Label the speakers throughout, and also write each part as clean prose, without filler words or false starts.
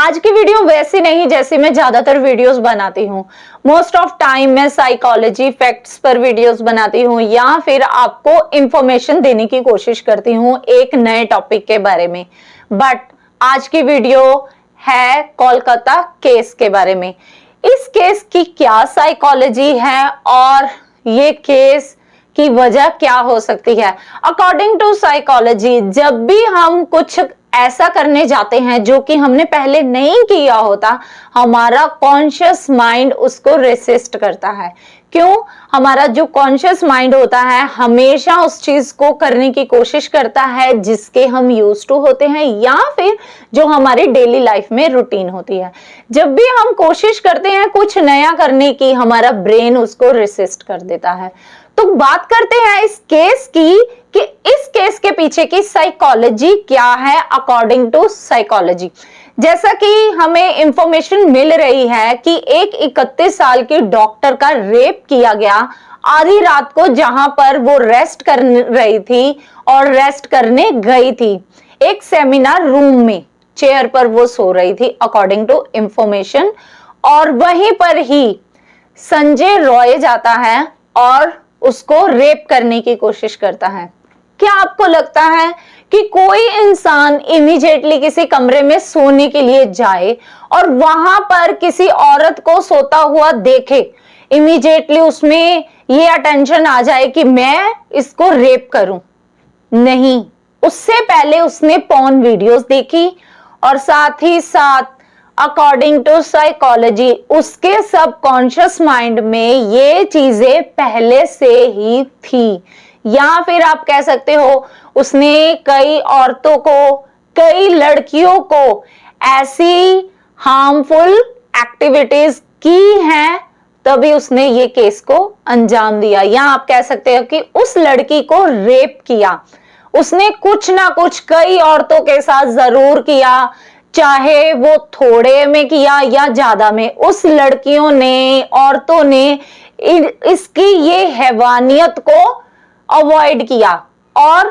Speaker 1: आज की वीडियो वैसी नहीं जैसी मैं ज्यादातर वीडियोस बनाती हूँ। मोस्ट ऑफ टाइम मैं साइकोलॉजी फैक्ट्स पर वीडियोस बनाती हूँ या फिर आपको इंफॉर्मेशन देने की कोशिश करती हूँ एक नए टॉपिक के बारे में। बट आज की वीडियो है कोलकाता केस के बारे में। इस केस की क्या साइकोलॉजी है और ये केस की वजह क्या हो सकती है। अकॉर्डिंग टू साइकोलॉजी, जब भी हम कुछ ऐसा करने जाते हैं जो कि हमने पहले नहीं किया होता, हमारा कॉन्शियस माइंड उसको रेसिस्ट करता है। क्यों? हमारा जो कॉन्शियस माइंड होता है हमेशा उस चीज को करने की कोशिश करता है जिसके हम यूज टू होते हैं या फिर जो हमारी डेली लाइफ में रूटीन होती है। जब भी हम कोशिश करते हैं कुछ नया करने की, हमारा ब्रेन उसको रेसिस्ट कर देता है। तो बात करते हैं इस केस की कि इस केस के पीछे की साइकोलॉजी क्या है अकॉर्डिंग टू साइकोलॉजी। जैसा कि हमें इंफॉर्मेशन मिल रही है कि एक 31 साल की डॉक्टर का रेप किया गया आधी रात को, जहां पर वो रेस्ट कर रही थी और रेस्ट करने गई थी। एक सेमिनार रूम में चेयर पर वो सो रही थी अकॉर्डिंग टू इंफॉर्मेशन, और वहीं पर ही संजय रॉय जाता है और उसको रेप करने की कोशिश करता है। क्या आपको लगता है कि कोई इंसान इमीडिएटली किसी कमरे में सोने के लिए जाए और वहां पर किसी औरत को सोता हुआ देखे, इमीडिएटली उसमें ये अटेंशन आ जाए कि मैं इसको रेप करूं? नहीं, उससे पहले उसने पॉर्न वीडियोस देखी और साथ ही साथ अकॉर्डिंग टू साइकोलॉजी उसके सबकॉन्शियस माइंड में ये चीजें पहले से ही थी, या फिर आप कह सकते हो उसने कई औरतों को, कई लड़कियों को ऐसी हार्मफुल एक्टिविटीज की हैं, तभी उसने ये केस को अंजाम दिया। या आप कह सकते हो कि उस लड़की को रेप किया। उसने कुछ ना कुछ कई औरतों के साथ जरूर किया, चाहे वो थोड़े में किया या ज्यादा में। उस लड़कियों ने, औरतों ने इसकी ये हैवानियत को अवॉइड किया और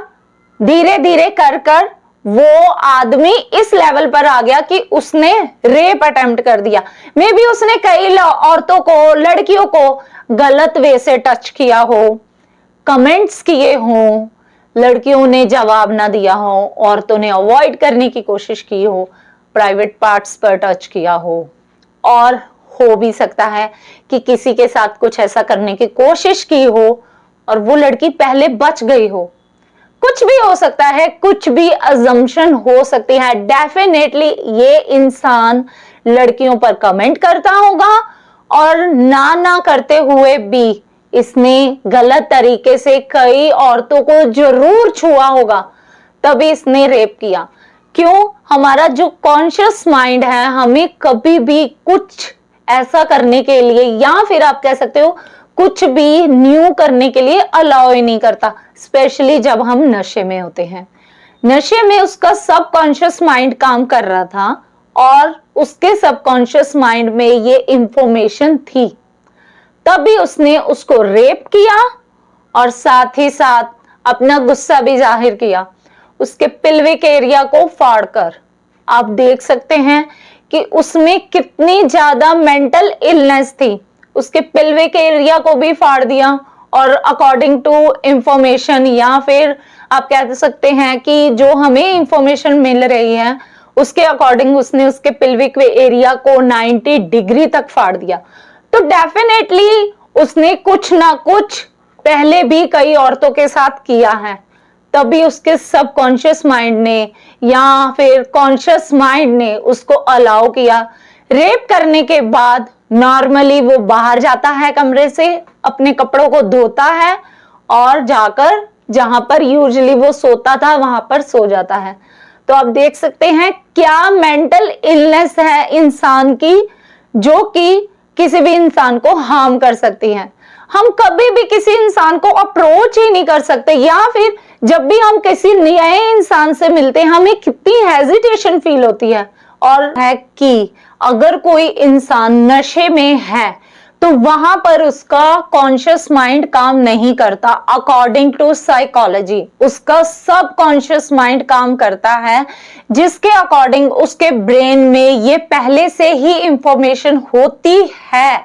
Speaker 1: धीरे धीरे कर कर वो आदमी इस लेवल पर आ गया कि उसने रेप अटेम्प्ट कर दिया। मे बी उसने कई औरतों को, लड़कियों को गलत वे से टच किया हो, कमेंट्स किए हों, लड़कियों ने जवाब ना दिया हो, औरतों ने अवॉइड करने की कोशिश की हो, प्राइवेट पार्ट्स पर टच किया हो, और हो भी सकता है कि किसी के साथ कुछ ऐसा करने की कोशिश की हो और वो लड़की पहले बच गई हो। कुछ भी हो सकता है, कुछ भी अजम्पशन हो सकती है। डेफिनेटली ये इंसान लड़कियों पर कमेंट करता होगा और ना करते हुए भी इसने गलत तरीके से कई औरतों को जरूर छुआ होगा, तभी इसने रेप किया। क्यों? हमारा जो कॉन्शियस माइंड है हमें कभी भी कुछ ऐसा करने के लिए, या फिर आप कह सकते हो कुछ भी न्यू करने के लिए अलाउ ही नहीं करता, स्पेशली जब हम नशे में होते हैं। नशे में उसका सबकॉन्शियस माइंड काम कर रहा था और उसके सबकॉन्शियस माइंड में ये इंफॉर्मेशन थी, तभी उसने उसको रेप किया और साथ ही साथ अपना गुस्सा भी जाहिर किया उसके पिल्विक एरिया को फाड़कर। आप देख सकते हैं कि उसमें कितनी ज्यादा मेंटल इलनेस थी। उसके पिल्विक एरिया को भी फाड़ दिया और अकॉर्डिंग टू इंफॉर्मेशन, या फिर आप कह सकते हैं कि जो हमें इंफॉर्मेशन मिल रही है उसके अकॉर्डिंग उसने उसके पिल्विक एरिया को 90 डिग्री तक फाड़ दिया। तो डेफिनेटली उसने कुछ ना कुछ पहले भी कई औरतों के साथ किया है, तभी उसके सबकॉन्शियस माइंड ने या फिर कॉन्शियस माइंड ने उसको अलाउ किया। रेप करने के बाद नॉर्मली वो बाहर जाता है कमरे से, अपने कपड़ों को धोता है और जाकर जहां पर यूजुअली वो सोता था वहां पर सो जाता है। तो आप देख सकते हैं क्या मेंटल इलनेस है इंसान की, जो कि किसी भी इंसान को हार्म कर सकती है। हम कभी भी किसी इंसान को अप्रोच ही नहीं कर सकते, या फिर जब भी हम किसी नए इंसान से मिलते हैं हमें कितनी हेजिटेशन फील होती है। और है कि अगर कोई इंसान नशे में है तो वहां पर उसका कॉन्शियस माइंड काम नहीं करता। अकॉर्डिंग टू साइकोलॉजी उसका सब कॉन्शियस माइंड काम करता है, जिसके अकॉर्डिंग उसके ब्रेन में ये पहले से ही इंफॉर्मेशन होती है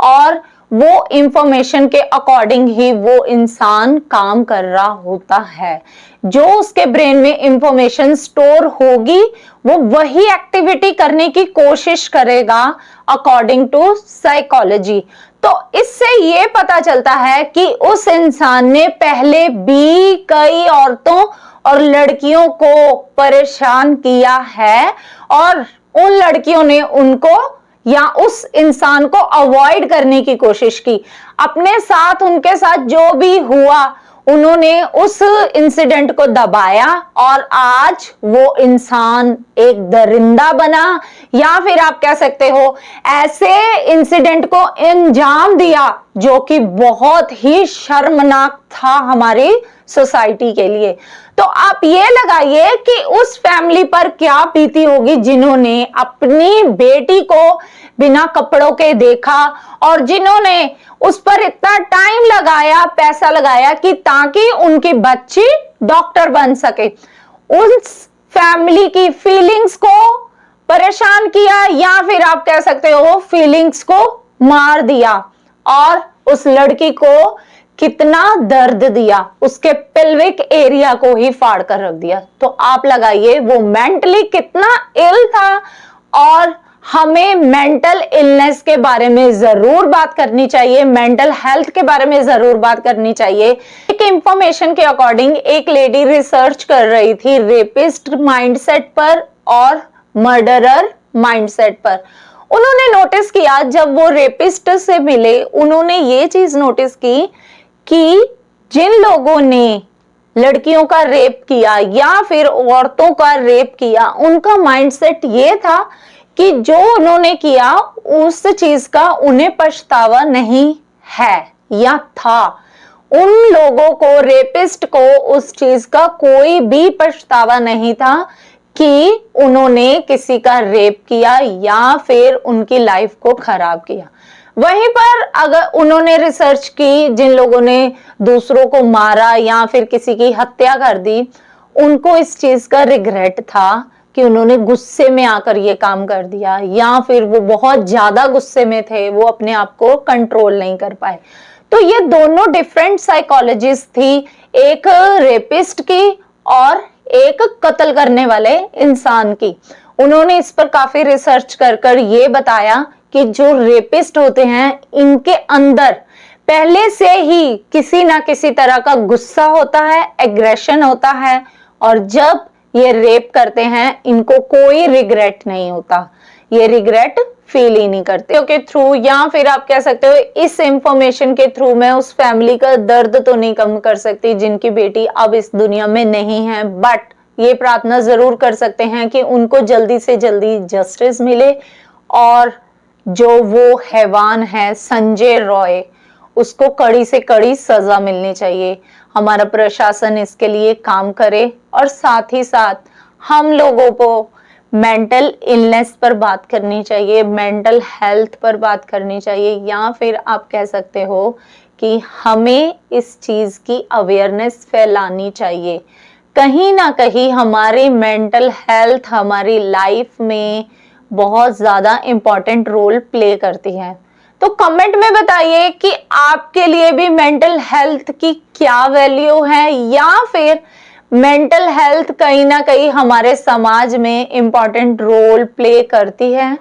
Speaker 1: और वो इंफॉर्मेशन के अकॉर्डिंग ही वो इंसान काम कर रहा होता है। जो उसके ब्रेन में इंफॉर्मेशन स्टोर होगी वो वही एक्टिविटी करने की कोशिश करेगा अकॉर्डिंग टू साइकोलॉजी। तो इससे ये पता चलता है कि उस इंसान ने पहले भी कई औरतों और लड़कियों को परेशान किया है और उन लड़कियों ने उनको या उस इंसान को अवॉइड करने की कोशिश की। अपने साथ उनके साथ जो भी हुआ उन्होंने उस इंसिडेंट को दबाया और आज वो इंसान एक दरिंदा बना, या फिर आप कह सकते हो ऐसे इंसिडेंट को अंजाम दिया जो कि बहुत ही शर्मनाक था हमारी सोसाइटी के लिए। तो आप ये लगाइए कि उस फैमिली पर क्या बीती होगी जिन्होंने अपनी बेटी को बिना कपड़ों के देखा और जिन्होंने उस पर इतना टाइम लगाया, पैसा लगाया कि ताकि उनकी बच्ची डॉक्टर बन सके। उस फैमिली की फीलिंग्स को परेशान किया या फिर आप कह सकते हो फीलिंग्स को मार दिया और उस लड़की को कितना दर्द दिया, उसके पेल्विक एरिया को ही फाड़ कर रख दिया। तो आप लगाइए वो मेंटली कितना इल था। और हमें मेंटल इलनेस के बारे में जरूर बात करनी चाहिए, मेंटल हेल्थ के बारे में जरूर बात करनी चाहिए। एक इंफॉर्मेशन के अकॉर्डिंग एक लेडी रिसर्च कर रही थी रेपिस्ट माइंडसेट पर और मर्डरर माइंडसेट पर। उन्होंने नोटिस किया, जब वो रेपिस्ट से मिले उन्होंने ये चीज नोटिस की कि जिन लोगों ने लड़कियों का रेप किया या फिर औरतों का रेप किया उनका माइंडसेट ये था कि जो उन्होंने किया उस चीज का उन्हें पछतावा नहीं है या था। उन लोगों को, रेपिस्ट को, उस चीज का कोई भी पछतावा नहीं था कि उन्होंने किसी का रेप किया या फिर उनकी लाइफ को खराब किया। वहीं पर अगर उन्होंने रिसर्च की जिन लोगों ने दूसरों को मारा या फिर किसी की हत्या कर दी, उनको इस चीज का रिग्रेट था कि उन्होंने गुस्से में आकर ये काम कर दिया या फिर वो बहुत ज्यादा गुस्से में थे, वो अपने आप को कंट्रोल नहीं कर पाए। तो ये दोनों डिफरेंट साइकोलॉजिस्ट थी, एक रेपिस्ट की और एक कत्ल करने वाले इंसान की। उन्होंने इस पर काफी रिसर्च कर ये बताया कि जो रेपिस्ट होते हैं इनके अंदर पहले से ही किसी ना किसी तरह का गुस्सा होता है, एग्रेशन होता है, और जब ये रेप करते हैं इनको कोई रिग्रेट नहीं होता, ये रिग्रेट फील ही नहीं करते। के थ्रू या फिर आप कह सकते हो इस इंफॉर्मेशन के थ्रू मैं उस फैमिली का दर्द तो नहीं कम कर सकती जिनकी बेटी अब इस दुनिया में नहीं है, बट ये प्रार्थना जरूर कर सकते हैं कि उनको जल्दी से जल्दी जस्टिस मिले और जो वो हैवान है संजय रॉय उसको कड़ी से कड़ी सजा मिलनी चाहिए। हमारा प्रशासन इसके लिए काम करे और साथ ही साथ हम लोगों को मेंटल इलनेस पर बात करनी चाहिए, मेंटल हेल्थ पर बात करनी चाहिए, या फिर आप कह सकते हो कि हमें इस चीज की अवेयरनेस फैलानी चाहिए। कहीं ना कहीं हमारी मेंटल हेल्थ हमारी लाइफ में बहुत ज्यादा इंपॉर्टेंट रोल प्ले करती है। तो कमेंट में बताइए कि आपके लिए भी मेंटल हेल्थ की क्या वैल्यू है, या फिर मेंटल हेल्थ कहीं ना कहीं हमारे समाज में इंपॉर्टेंट रोल प्ले करती है।